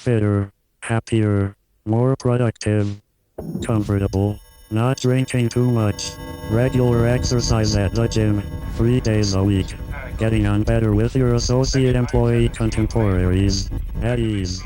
fitter, happier, more productive, comfortable, not drinking too much, regular exercise at the gym, 3 days a week, getting on better with your associate employee contemporaries, at ease.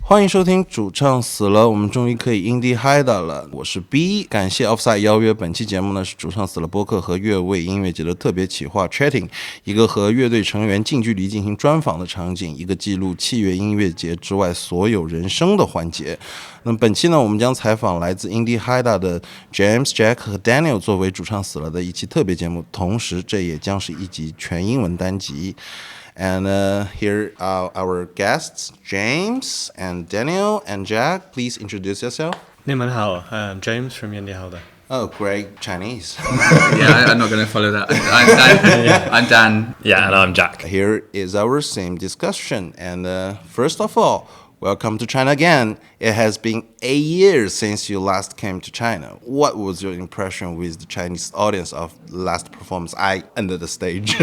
欢迎收听主唱死了，我们终于可以 yndi halda 了。我是 B， 感谢 Offside 邀约。本期节目呢是主唱死了播客和乐味音乐节的特别企划 Chatting， 一个和乐队成员近距离进行专访的场景，一个记录器乐音乐节之外所有人生的环节。那么本期呢，我们将采访来自 yndi halda 的 James、Jack 和 Daniel 作为主唱死了的一期特别节目，同时这也将是一集全英文单集。And here are our guests, James and Daniel and Jack. Please introduce yourself. 你们好, I'm James from Untitled Chapter. Oh, great Chinese. Yeah, I'm not going to follow that. I'm Dan. I'm Dan. Yeah, and I'm Jack. Here is our same discussion. And first of all, welcome to China again. It has been 8 years since you last came to China. What was your impression with the Chinese audience of last performance? I ended the stage.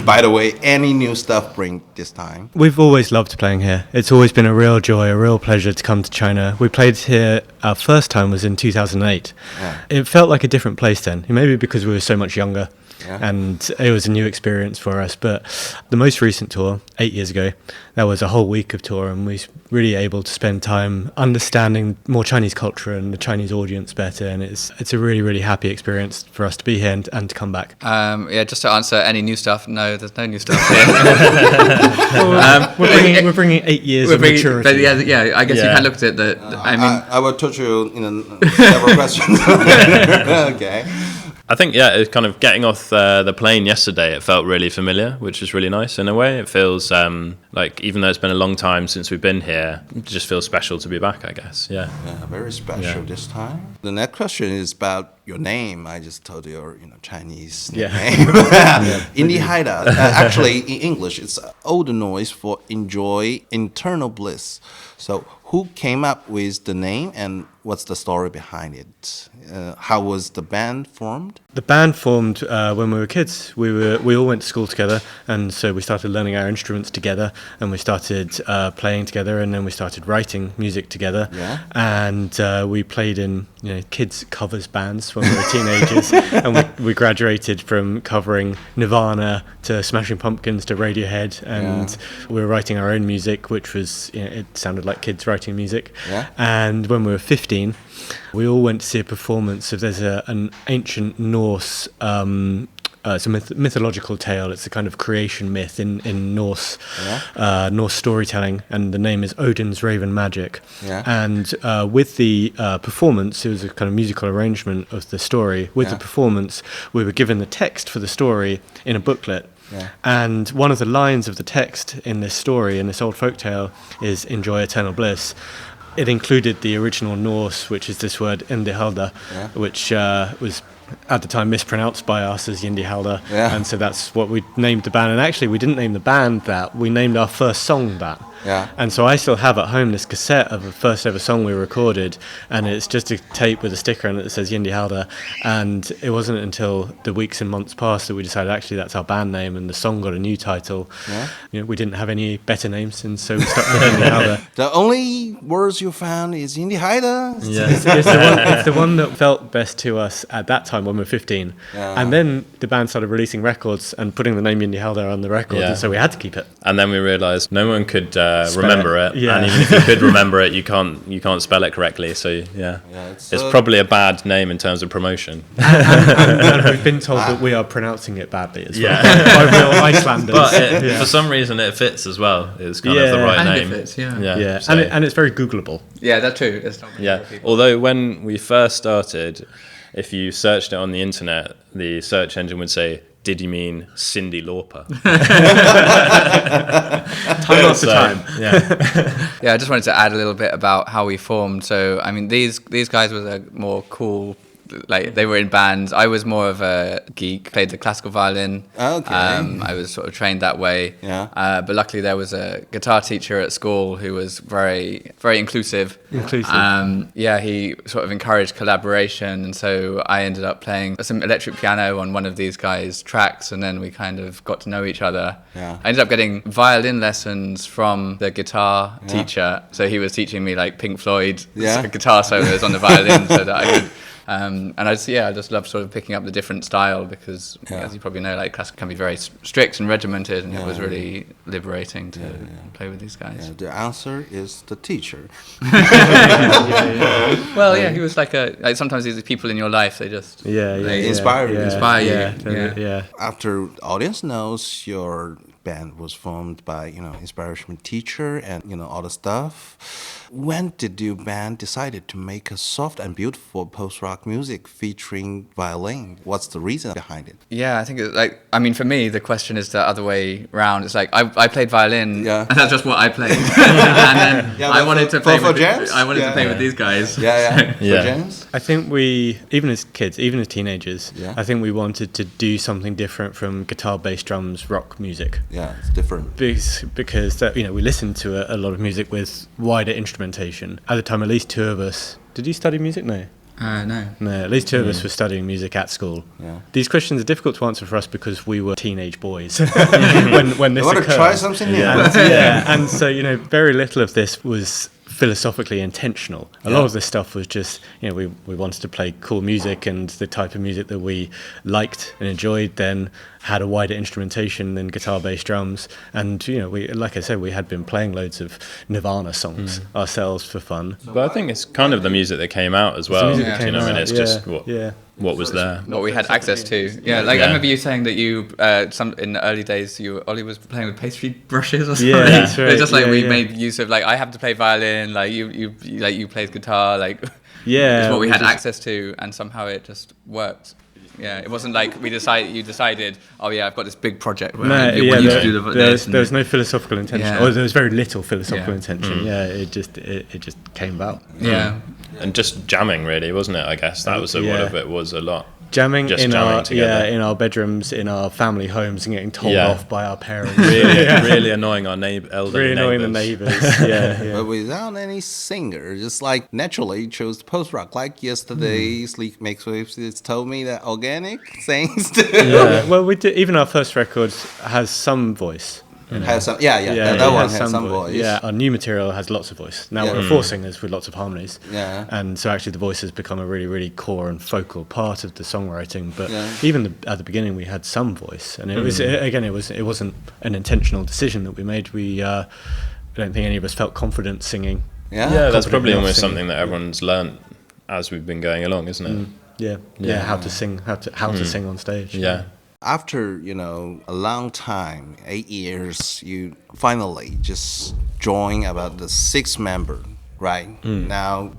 By the way, any new stuff bring this time? We've always loved playing here. It's always been a real joy, a real pleasure to come to China. We played here, our first time was in 2008. Yeah. It felt like a different place then, maybe because we were so much younger. Yeah. And it was a new experience for us. But the most recent tour, 8 years ago, that was a whole week of tour, and we were really able to spend time understanding more Chinese culture and the Chinese audience better. And it's a really, really happy experience for us to be here and to come back. Yeah, just to answer any new stuff, no, there's no new stuff here. We're bringing 8 years of maturity. But yeah, I guess you can look at it. I will touch you in several questions. Okay. I think, yeah, it's kind of getting off the plane yesterday, it felt really familiar, which is really nice in a way. It feels like, even though it's been a long time since we've been here, it just feels special to be back, I guess. Yeah. Yeah, very special this time. The next question is about your name. I just told your Chinese name. Yndi halda. Actually, in English, it's old noise for enjoy internal bliss. So who came up with the name and what's the story behind it? How was the band formed? The band formed when we were kids. We all went to school together, and so we started learning our instruments together, and we started playing together, and then we started writing music together. Yeah. And we played in kids covers bands when we were teenagers, and we graduated from covering Nirvana to Smashing Pumpkins to Radiohead, and we were writing our own music, which was it sounded like kids writing music. Yeah. And when we were 15, we all went to see a performance of there's an ancient Norse it's a mythological tale. It's a kind of creation myth in Norse Norse storytelling, and the name is Odin's Raven Magic. Yeah. And with the performance, it was a kind of musical arrangement of the story. With the performance, we were given the text for the story in a booklet. Yeah. And one of the lines of the text in this story, in this old folktale, is "Enjoy eternal bliss." It included the original Norse, which is this word yndi, halda, which was at the time mispronounced by us as yndi, halda. Yeah. And so that's what we named the band. And actually, we didn't name the band that. We named our first song that. Yeah. And so I still have at home this cassette of the first ever song we recorded, and it's just a tape with a sticker on it that says yndi, halda. And it wasn't until the weeks and months passed that we decided actually that's our band name, and the song got a new title. Yeah. You know, we didn't have any better names, and so we stuck with yndi, halda. The only words you found is yndi, halda. Yeah, it's the one that felt best to us at that time when we were 15. Yeah. And then the band started releasing records and putting the name yndi, halda on the record, Yeah. and so we had to keep it. And then we realised no one could remember it, Yeah. and even if you could remember it, you can't spell it correctly. So yeah, it's probably a bad name in terms of promotion. And we've been told that we are pronouncing it badly as well by real Icelanders. But for some reason, it fits as well. It's kind of the right And name. it fits, yeah. Yeah, so- and it's very Googleable. Yeah, that's true. It's not yeah. Although when we first started, if you searched it on the internet, the search engine would say, "Did you mean Cyndi Lauper?" Time after time. Yeah. Yeah, I just wanted to add a little bit about how we formed. So, I mean, these guys were the more cool, like they were in bands. I was more of a geek, played the classical violin. Okay. I was sort of trained that way. Yeah. But luckily there was a guitar teacher at school who was very, very inclusive. Yeah, he sort of encouraged collaboration, and so I ended up playing some electric piano on one of these guys' tracks, and then we kind of got to know each other. Yeah. I ended up getting violin lessons from the guitar teacher, so he was teaching me like Pink Floyd guitar solos on the violin, so that I could. And I just love sort of picking up the different style because, as you probably know, like classical can be very strict and regimented, and it was really liberating to play with these guys. Yeah, the answer is the teacher. Well, yeah, he was like sometimes these people in your life, they just They inspire you. Inspire you. Yeah. After audience knows your band was formed by, inspiration teacher and, all the stuff. When did your band decided to make a soft and beautiful post-rock music featuring violin? What's the reason behind it? Yeah, I think for me, the question is the other way round. It's like I played violin, and that's just what I played. And then I wanted to play with these guys. For James? I think we, even as kids, even as teenagers, Yeah. I think we wanted to do something different from guitar, bass, drums, rock music. Yeah, it's different. Because we listened to a lot of music with wider instrumentation. At the time, at least two of us. Did you study music? No. No. No, at least two of us were studying music at school. Yeah. These questions are difficult to answer for us because we were teenage boys when this You want to occurred. try something new? And so very little of this was philosophically intentional. A lot of this stuff was just, we wanted to play cool music, and the type of music that we liked and enjoyed then had a wider instrumentation than guitar, bass, drums. And, we, like I said, we had been playing loads of Nirvana songs ourselves for fun. But I think it's kind of the music that came out as well. music that came out, It's just what was there. What we had access to. I remember you saying that you, in the early days, Ollie was playing with pastry brushes or something. Yeah, that's right. It's just we made use of I have to play violin, you played guitar, it's what we had access to, and somehow it just worked. Yeah, it wasn't like you decided, I've got this big project where I need to do there was no philosophical intention, or there was very little philosophical intention. Mm. It just came about. Yeah. And just jamming, really, wasn't it? I guess that was what of it was a lot. Jamming Just in jamming our together. in our bedrooms, in our family homes, and getting told off by our parents. Really annoying our elderly really annoying the neighbours. neighbours. But without any singer, just naturally chose post-rock. Like yesterday, Sleek Makes Waves told me that organic things. Well, we did, even our first record has some voice. Has some, that one has some voice. Yeah, our new material has lots of voice. Now we're four singers with lots of harmonies. Yeah. And so actually the voice has become a really, really core and focal part of the songwriting. But even at the beginning we had some voice, and it was it wasn't an intentional decision that we made. I don't think any of us felt confident singing. Yeah, that's probably enough almost singing. something that everyone's learnt as we've been going along, isn't it? How to sing, how to sing on stage. Yeah. after, a long time, 8 years, you finally just join about the 6 member, right? Now,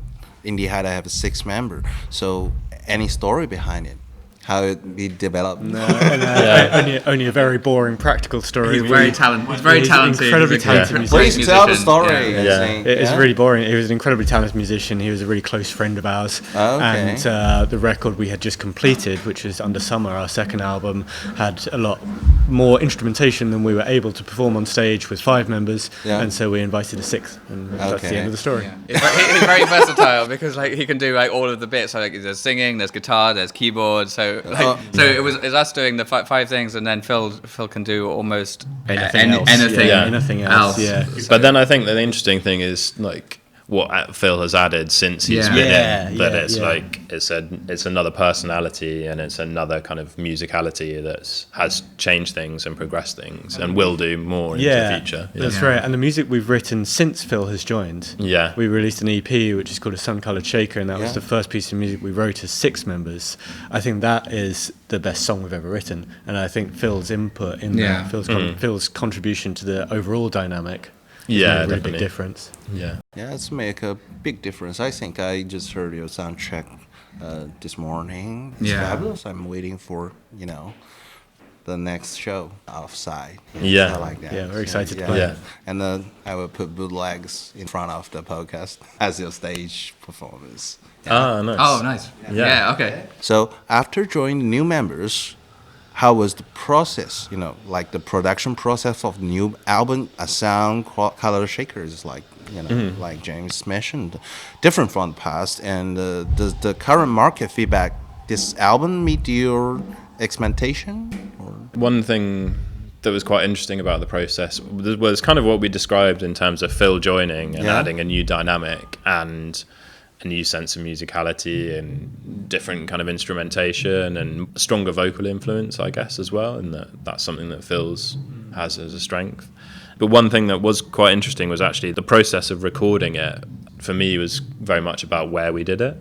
Indie Halda have a 6 member. So, any story behind it? How it be developed? Only a very boring practical story. He's very talented. He's very talented. Incredibly talented musician. Please tell the story. It's really boring. He was an incredibly talented musician. He was a really close friend of ours. And the record we had just completed, which was Under Summer, our second album, had a lot more instrumentation than we were able to perform on stage with 5 members. And so we invited a 6th, and that's the end of the story. He's very versatile because he can do all of the bits. So there's singing, there's guitar, there's keyboard. So it was us doing the 5 things, and then Phil can do almost anything else. Yeah. But then I think that the interesting thing is what Phil has added since he's been in, that it's another personality, and it's another kind of musicality that has changed things and progressed things and will do more in the future. That's right. And the music we've written since Phil has joined, we released an EP which is called A Sun-Coloured Shaker, and that was the first piece of music we wrote as 6 members. I think that is the best song we've ever written, and I think Phil's input in that, Phil's contribution to the overall dynamic, really definitely. Big difference. Yeah, it's make a big difference. I think I just heard your soundtrack this morning. It's fabulous. I'm waiting for, the next show offside. Yeah. I like that. Yeah, we're excited to play. Yeah. And then I will put bootlegs in front of the podcast as your stage performance. Ah, nice. Oh, nice. Yeah, okay. So after joining new members, how was the process, like the production process of the new album, A Sun-Coloured Shaker is like James mentioned, different from the past. And does the current market feedback this album meet your expectation? One thing that was quite interesting about the process was kind of what we described in terms of Phil joining and adding a new dynamic and a new sense of musicality and different kind of instrumentation and stronger vocal influence, I guess, as well. And that's something that Phil's has as a strength. But one thing that was quite interesting was actually the process of recording it. For me, was very much about where we did it,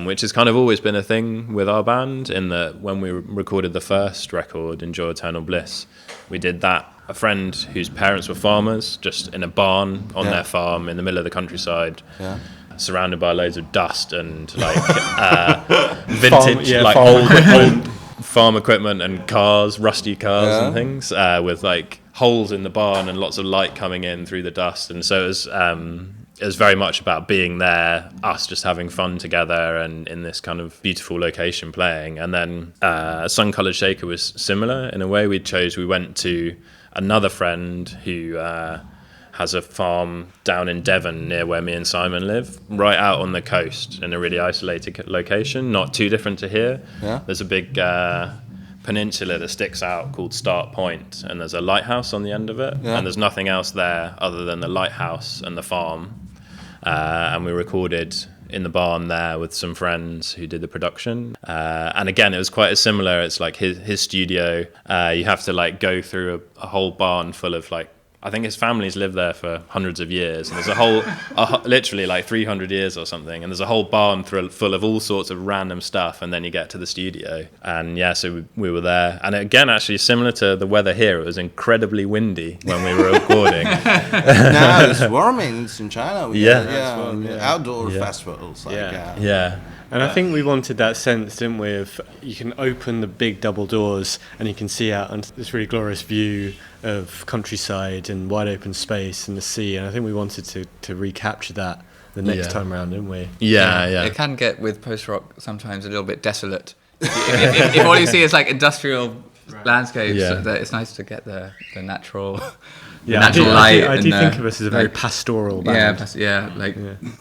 which has kind of always been a thing with our band. In that, when we recorded the first record, Enjoy Eternal Bliss, we did that. A friend whose parents were farmers, just in a barn on their farm in the middle of the countryside. Surrounded by loads of dust and vintage, old equipment, farm equipment and cars, rusty cars and things, with holes in the barn and lots of light coming in through the dust. And so it was very much about being there, us just having fun together and in this kind of beautiful location playing. And then Sun-Coloured Shaker was similar in a way. We went to another friend who has a farm down in Devon near where me and Simon live, right out on the coast in a really isolated location, not too different to here. There's a big peninsula that sticks out called Start Point, and there's a lighthouse on the end of it, and there's nothing else there other than the lighthouse and the farm. And we recorded in the barn there with some friends who did the production. And again, it was quite similar. It's like his studio. You have to go through a whole barn full of I think his family's lived there for hundreds of years, and there's a whole, literally 300 years or something, and there's a whole barn full of all sorts of random stuff, and then you get to the studio, and so we were there, and again, actually similar to the weather here, it was incredibly windy when we were recording. Now it's warming in China. Outdoor festivals. And I think we wanted that sense, didn't we, of you can open the big double doors and you can see out onto this really glorious view of countryside and wide open space and the sea. And I think we wanted to recapture that the next time around, didn't we? Yeah. It can get, with post-rock, sometimes a little bit desolate. if all you see is industrial landscapes, it's nice to get the natural... natural light. I do think of us as a very pastoral band.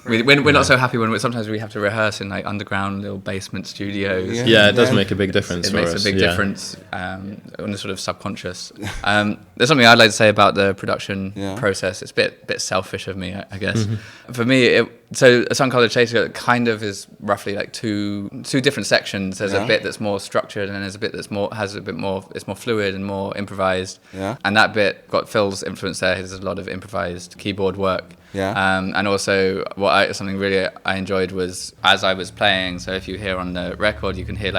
We're not so happy when sometimes we have to rehearse in underground little basement studios. It does make a big difference. It makes a big difference on the sort of subconscious. There's something I'd like to say about the production process. It's a bit selfish of me, I guess. Mm-hmm. For me, so A Sun-Coloured Shaker kind of is roughly two different sections. There's a bit that's more structured, and there's a bit it's more fluid and more improvised. And that bit got Phil's influence there. There's a lot of improvised keyboard work. And also something really I enjoyed was as I was playing. So if you hear on the record, you can hear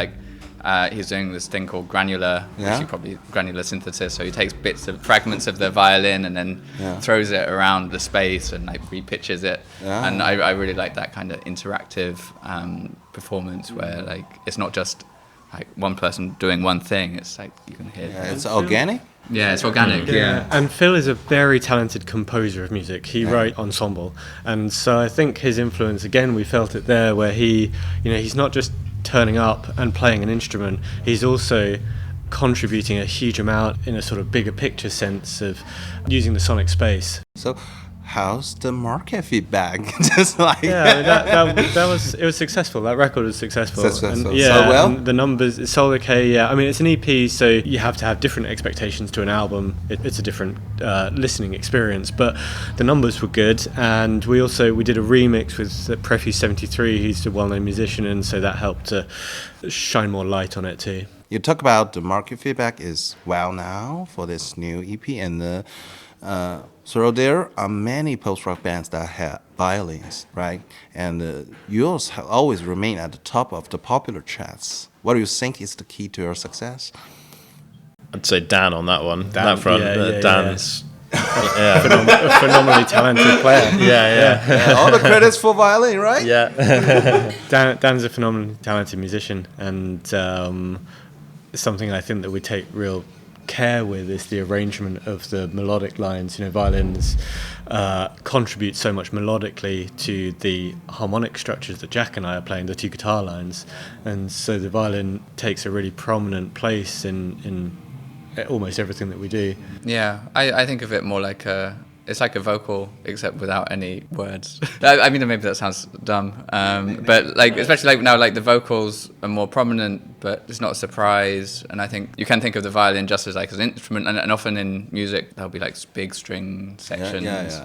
he's doing this thing called granular, which you probably granular synthesis. So he takes fragments of the violin and then throws it around the space and like repitches it. And I really like that kind of interactive performance where like it's not just like one person doing one thing. It's like you can hear. It's organic. Yeah, it's organic. Yeah. And Phil is a very talented composer of music. He writes ensemble, and so I think his influence, again, we felt it there, where he's not just turning up and playing an instrument. He's also contributing a huge amount in a sort of bigger picture sense of using the sonic space. So, how's the market feedback? Just like it was successful. That record was successful. And, so well. And the numbers, it sold okay. Yeah, I mean it's an EP, so you have to have different expectations to an album. It's a different listening experience, but the numbers were good. And we did a remix with Prefuse 73. He's a well-known musician, and so that helped to shine more light on it too. You talk about the market feedback is well now for this new EP, and so there are many post-rock bands that have violins, right? And yours have always remain at the top of the popular charts. What do you think is the key to your success? I'd say Dan on that one. That front, Dan's a phenomenally talented player. All the credits for violin, right? Yeah. Dan's a phenomenally talented musician, and something I think that we take real care with is the arrangement of the melodic lines. Violins contribute so much melodically to the harmonic structures that Jack and I are playing, the two guitar lines, and so the violin takes a really prominent place in almost everything that we do. Yeah, I think of it more like it's like a vocal except without any words. I mean, maybe that sounds dumb, but like especially like now, like the vocals are more prominent, but it's not a surprise. And I think you can think of the violin just as like as an instrument, and often in music there'll be like big string sections.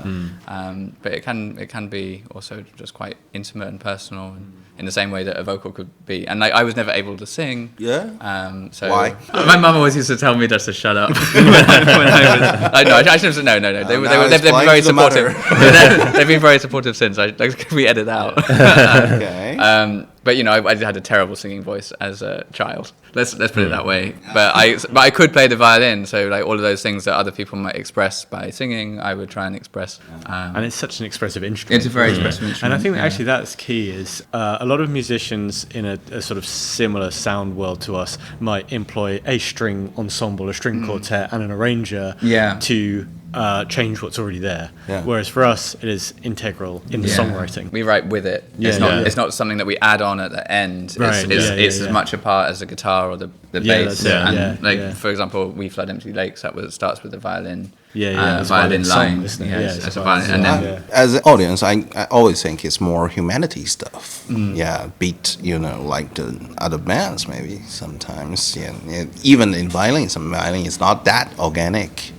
But it can be also just quite intimate and personal, in the same way that a vocal could be. And like I was never able to sing. So why? My mum always used to tell me just to shut up when I should have said no. They've been very supportive. They've been very supportive since. We edit out. Okay. But I had a terrible singing voice as a child. Let's put it that way. But I could play the violin, so like all of those things that other people might express by singing, I would try and express. And it's such an expressive instrument. It's a very expressive instrument. And I think that actually that's key. Is a lot of musicians in a sort of similar sound world to us might employ a string ensemble, a string quartet, and an arranger to change what's already there. Whereas for us, it is integral in the songwriting. We write with it. It's not something that we add on at the end. It's as much a part as the guitar or the bass. For example, We Flood Empty Lakes, starts with the violin. Violin line. As a violin. And then, as an audience, I always think it's more humanity stuff. Beat, like the other bands maybe sometimes. Even in violin, some violin is not that organic.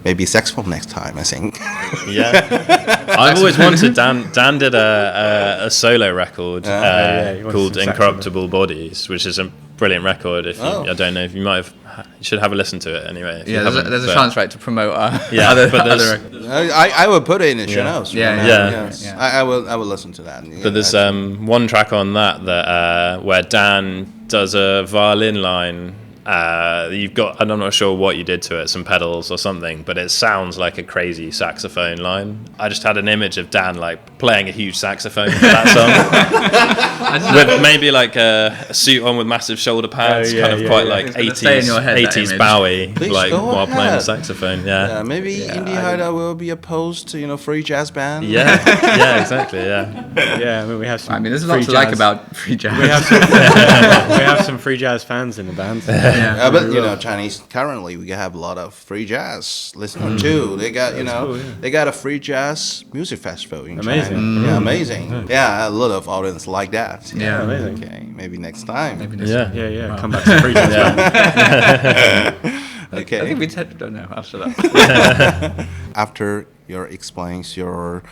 Maybe saxophone next time, I think. I've always wanted. Dan did a solo record called Incorruptible Bodies, which is a brilliant record. I don't know if you might have. You should have a listen to it anyway. There's a chance, right, to promote our other records. I will put it in the show notes. I will listen to that. But there's one track on that where Dan does a violin line. You've got, I'm not sure what you did to it, some pedals or something, but it sounds like a crazy saxophone line. I just had an image of Dan like playing a huge saxophone for that song, with maybe like a suit on with massive shoulder pads, quite like 80s Bowie, like while playing the saxophone. Maybe Indie Halda will be opposed to free jazz band. Exactly. I mean, we have some. I mean, there's a lot to like about free jazz. We have some free jazz fans in the band. But Chinese currently we have a lot of free jazz listeners too. They got they got a free jazz music festival in China. Amazing. Yeah, a lot of audience like that. Amazing. Okay, maybe next time. Wow. Come back to free jazz. Okay. I think we don't know after that. After your explains your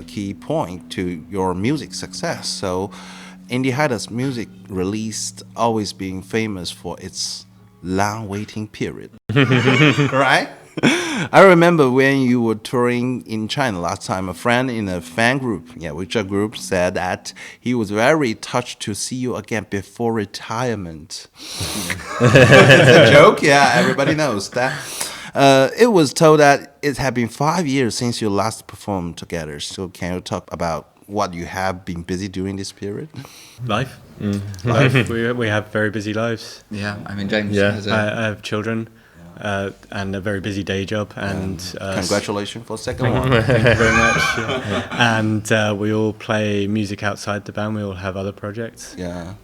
key point to your music success, so Indie Halda's music released always being famous for its long waiting period. Right? I remember when you were touring in China last time, a friend in a fan group, which a group said that he was very touched to see you again before retirement. It's a joke, everybody knows that. It was told that it had been 5 years since you last performed together. So can you talk about what you have been busy doing this period? Life. Life. We have very busy lives. Yeah, I mean, James has I have children. And a very busy day job, and congratulations for the second one. Thank you very much. And we all play music outside the band. We all have other projects.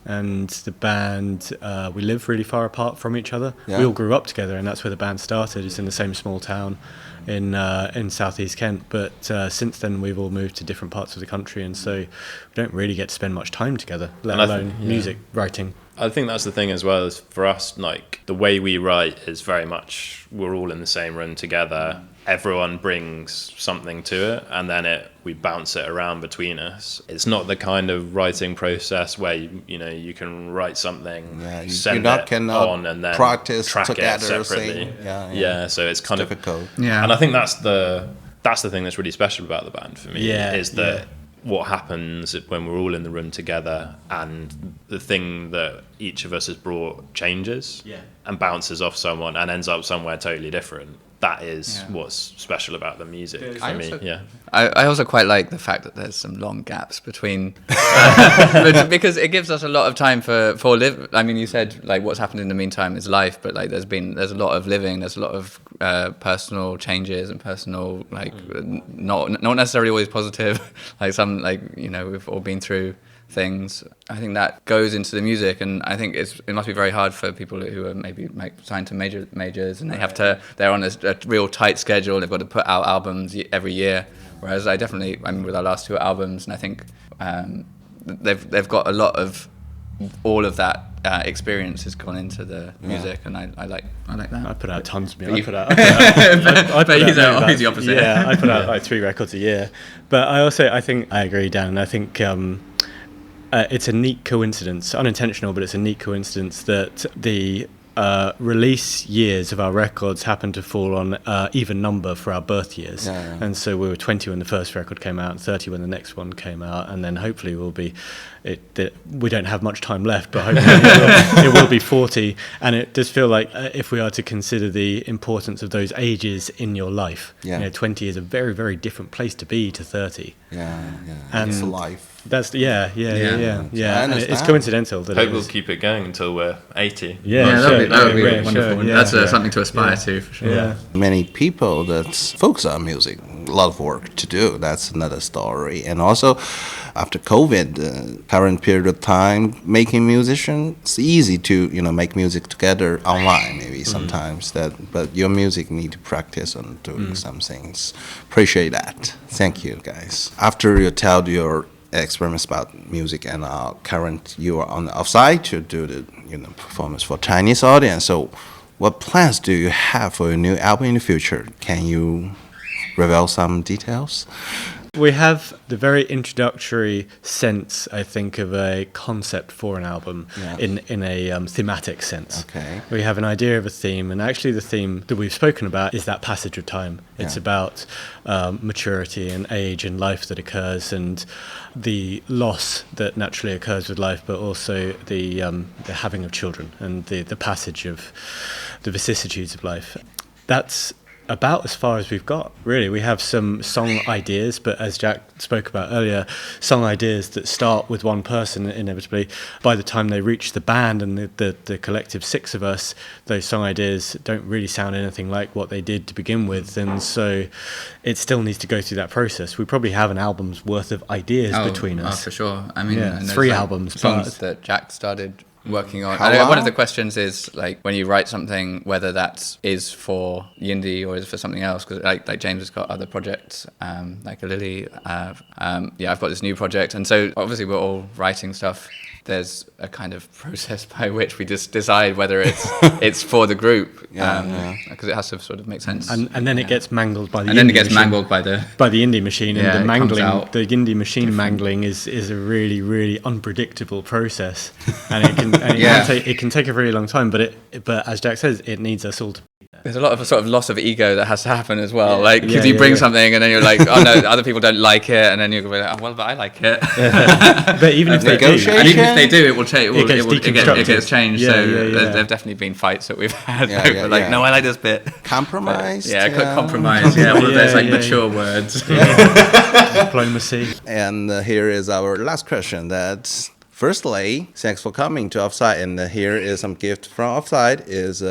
And the band, we live really far apart from each other. We all grew up together, and that's where the band started. It's in the same small town in southeast Kent. But since then, we've all moved to different parts of the country, and so we don't really get to spend much time together, let alone music writing. I think that's the thing as well, is for us, like, the way we write is very much, we're all in the same room together, everyone brings something to it, and then we bounce it around between us. It's not the kind of writing process where you can write something, send it on, and then practice track together, it separately. So it's kind difficult. of, and I think that's the thing that's really special about the band for me, is that what happens when we're all in the room together, and the thing that each of us has brought changes and bounces off someone and ends up somewhere totally different. That is what's special about the music for me. I also quite like the fact that there's some long gaps between, because it gives us a lot of time for live. I mean, you said like what's happened in the meantime is life, but like there's a lot of living, there's a lot of personal changes and personal not necessarily always positive. Like some we've all been through things. I think that goes into the music, and I think it must be very hard for people who are maybe signed to majors, and they're on a real tight schedule. They've got to put out albums every year, whereas with our last 2 albums, and I think they've got a lot of all of that experience has gone into the music, and I like that. I put out tons of music. But he's the opposite. Yeah, I put out like 3 records a year. But I think I agree, Dan, and I think it's a neat coincidence, unintentional, but it's a neat coincidence that the release years of our records happen to fall on even number for our birth years. And so we were 20 when the first record came out, and 30 when the next one came out, and then hopefully we don't have much time left, but hopefully it will be 40. And it does feel like if we are to consider the importance of those ages in your life, 20 is a very, very different place to be to 30. And it's life. That's and it's coincidental that hope we'll keep it going until we're 80. That would be wonderful. Sure, that's something to aspire to, for sure. Many people that focus on music, a lot of work to do. That's another story. And also, after COVID, the current period of time, making musician, it's easy to make music together online. Maybe sometimes but your music need to practice on doing some things. Appreciate that. Thank you, guys. After you tell your experiments about music, and current you are on the offside to do the performance for Chinese audience. So what plans do you have for your new album in the future? Can you reveal some details? We have the very introductory sense, I think, of a concept for an album in a thematic sense. Okay. We have an idea of a theme, and actually the theme that we've spoken about is that passage of time. It's about maturity and age and life that occurs, and the loss that naturally occurs with life, but also the having of children and the passage of the vicissitudes of life. That's about as far as we've got, really. We have some song ideas, but as Jack spoke about earlier, song ideas that start with one person inevitably. By the time they reach the band and the collective 6 of us, those song ideas don't really sound anything like what they did to begin with, and so it still needs to go through that process. We probably have an album's worth of ideas between us. Oh, for sure. I mean, 3 albums. Songs that Jack started working on. One of the questions is like when you write something, whether that is for yndi or is for something else, because like James has got other projects, like a Lily. I've got this new project, and so obviously we're all writing stuff. There's a kind of process by which we just decide whether it's for the group, because it has to sort of make sense. And then it gets mangled by the by the indie machine, and the mangling, the indie machine mangling is a really, really unpredictable process, and it can take a really long time. But as Jack says, it needs us all to be there. there's a lot of sort of loss of ego that has to happen as well. Like, because you bring something and then you're like, oh no, other people don't like it, and then you're like, oh well, but I like it. But even if they do, and even if they do, it will change. It gets changed. Yeah, so there've definitely been fights that we've had. No, I like this bit. Compromise. Compromise. Yeah, all of those like mature words. Diplomacy. And here is our last question. That firstly, thanks for coming to Offside. And here is some gift from Offside. Is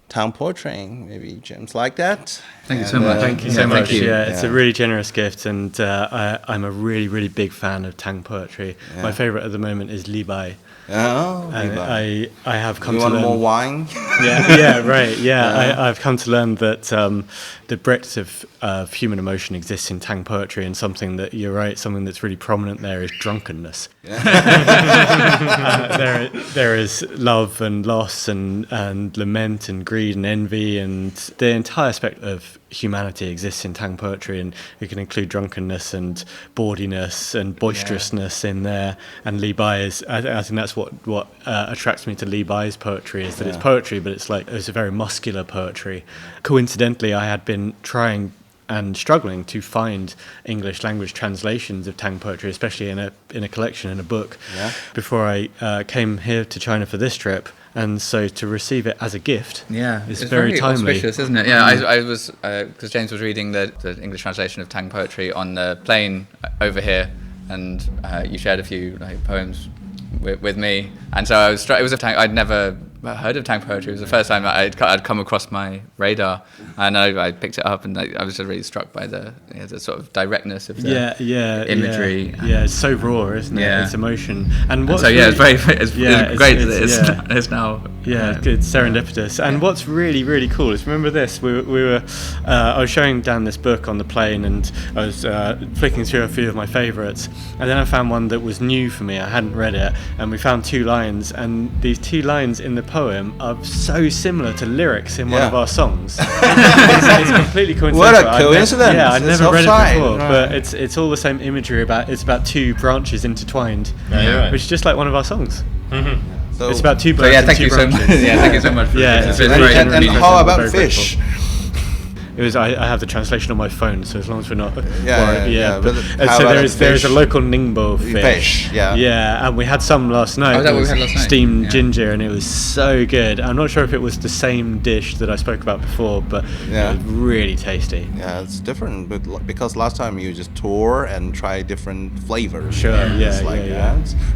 town poetry. Maybe James like that. Thank you so much. Thank you so much. Yeah, it's a really generous gift, and I'm a really, really big fan of Tang poetry. My favorite at the moment is Li Bai. Oh, and I have come to learn. You want more wine? I've come to learn that the breadth of human emotion exists in Tang poetry, and something that's really prominent there is drunkenness. There is love and loss and lament and greed and envy, and the entire spectrum of humanity exists in Tang poetry, and we can include drunkenness and bawdiness and boisterousness in there. And Li Bai is, I think that's what attracts me to Li Bai's poetry, is that it's poetry, but it's a very muscular poetry. Coincidentally, I had been trying and struggling to find English language translations of Tang poetry, especially in a collection, in a book, before I came here to China for this trip. And so to receive it as a gift is it's very timely. Auspicious, isn't it? Yeah, I was, because James was reading the English translation of Tang poetry on the plane over here, and you shared a few poems with me, and so I was struck. It was a Tang. I'd never heard of Tang poetry. It was the first time I'd come across my radar, and I picked it up, and I was just really struck by the sort of directness of the imagery. Yeah, it's so raw, isn't it? It's emotion, and it's great that it's now. Yeah, it's serendipitous. And what's really, really cool is, remember this, I was showing Dan this book on the plane, and I was flicking through a few of my favourites, and then I found one that was new for me. I hadn't read it, and we found two lines, and these two lines in the poem are so similar to lyrics in one of our songs. It's completely coincidental. What a coincidence! I'd never read it before, but it's all the same imagery. It's about two branches intertwined, which is just like one of our songs. Mm-hmm. So it's about two birds. Thank you so much. Thank you so much. And how about fish? I have the translation on my phone, so as long as we're not worried. So there's a local Ningbo fish. And we had some last night. Oh, that we had last night. Steamed ginger, and it was so good. I'm not sure if it was the same dish that I spoke about before, but it was really tasty. Yeah, it's different, but because last time you just tour and try different flavors. Sure.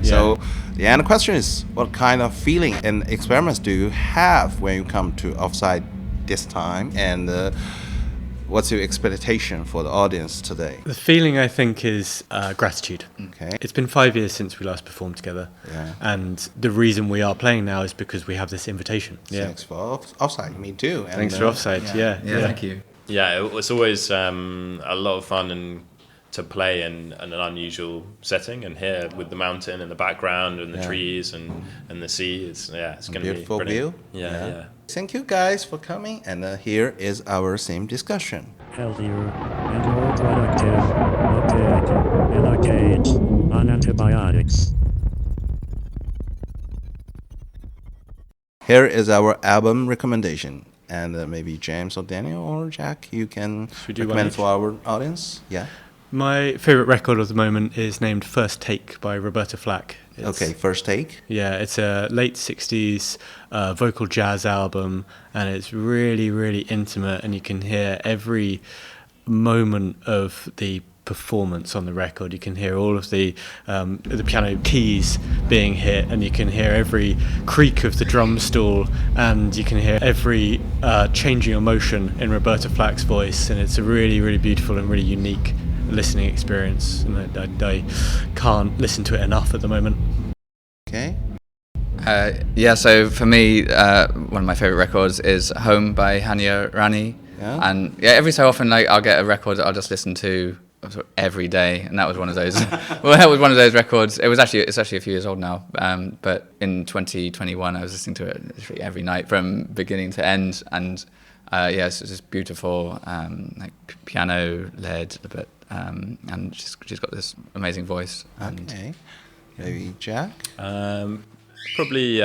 So the question is, what kind of feeling and experiments do you have when you come to Offside this time, and what's your expectation for the audience today? The feeling, I think, is gratitude. Okay. It's been 5 years since we last performed together, and the reason we are playing now is because we have this invitation. Thanks for Offside. Me too. And thanks for Offside. Thank you. Yeah, it was always a lot of fun and to play in an unusual setting, and here with the mountain in the background and the trees and the sea, it's going to be beautiful view. Yeah. Thank you guys for coming, and here is our same discussion. Healthier and more productive, in a cage, on antibiotics. Here is our album recommendation, and maybe James or Daniel or Jack, you can recommend for our audience. Yeah. My favourite record of the moment is named First Take by Roberta Flack. First Take. Yeah, it's a late 60s vocal jazz album, and it's really, really intimate, and you can hear every moment of the performance on the record. You can hear all of the piano keys being hit, and you can hear every creak of the drum stool, and you can hear every changing emotion in Roberta Flack's voice, and it's a really, really beautiful and really unique listening experience, and I can't listen to it enough at the moment. Okay. So for me, one of my favourite records is Home by Hanya Rani. Yeah. And every so often I'll get a record that I'll just listen to sort of every day, and that was one of those. Well, that was one of those records. It's actually a few years old now, but in 2021 I was listening to it literally every night from beginning to end, and it's just beautiful, like piano led a bit, and she's got this amazing voice. Okay. Maybe Jack? Probably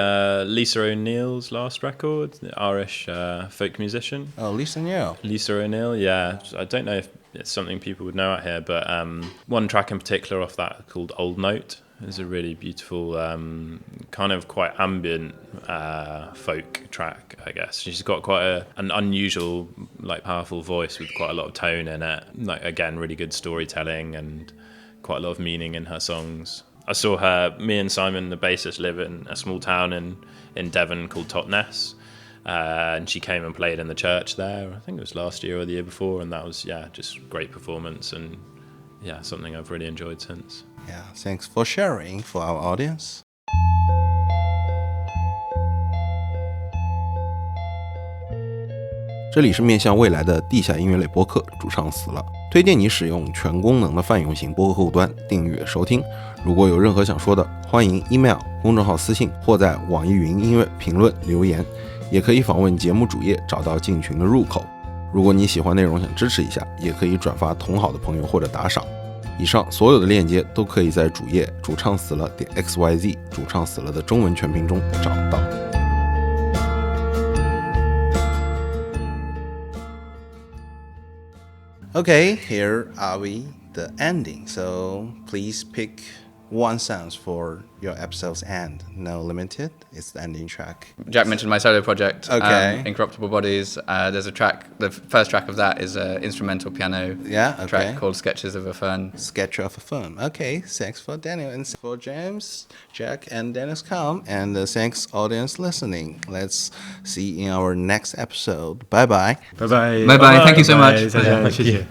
Lisa O'Neill's last record, the Irish folk musician. Oh, Lisa O'Neill. Lisa O'Neill, yeah. I don't know if it's something people would know out here, but one track in particular off that called Old Note is a really beautiful, kind of quite ambient folk track, I guess. She's got quite an unusual, like, powerful voice with quite a lot of tone in it. Like, again, really good storytelling and quite a lot of meaning in her songs. I saw me and Simon, the bassist, live in a small town in Devon called Totnes. And she came and played in the church there. I think it was last year or the year before, and that was just great performance and something I've really enjoyed since. Yeah, thanks for sharing for our audience. 这里是面向未来的地下音乐类播客，主唱死了，推荐你使用全功能的泛用型播客客户端订阅收听。如果有任何想说的，欢迎 email 公众号私信或在网易云音乐评论留言，也可以访问节目主页找到进群的入口。如果你喜欢内容想支持一下，也可以转发同好的朋友或者打赏。以上所有的链接都可以在主页主唱死了.xyz 主唱死了的中文全拼中找到。Okay, here are we, the ending. So please pick one sound for your episode's end. No limited, it's the ending track. Jack mentioned my solo project, Okay. Incorruptible Bodies. There's a track, the first track of that is an instrumental piano track called Sketches of a Fern. Sketch of a Fern. Okay, thanks for Daniel and for James, Jack and Dennis come. And thanks audience listening. Let's see you in our next episode. Bye-bye. Bye bye. Bye bye. Thank you so much. 大家谢谢。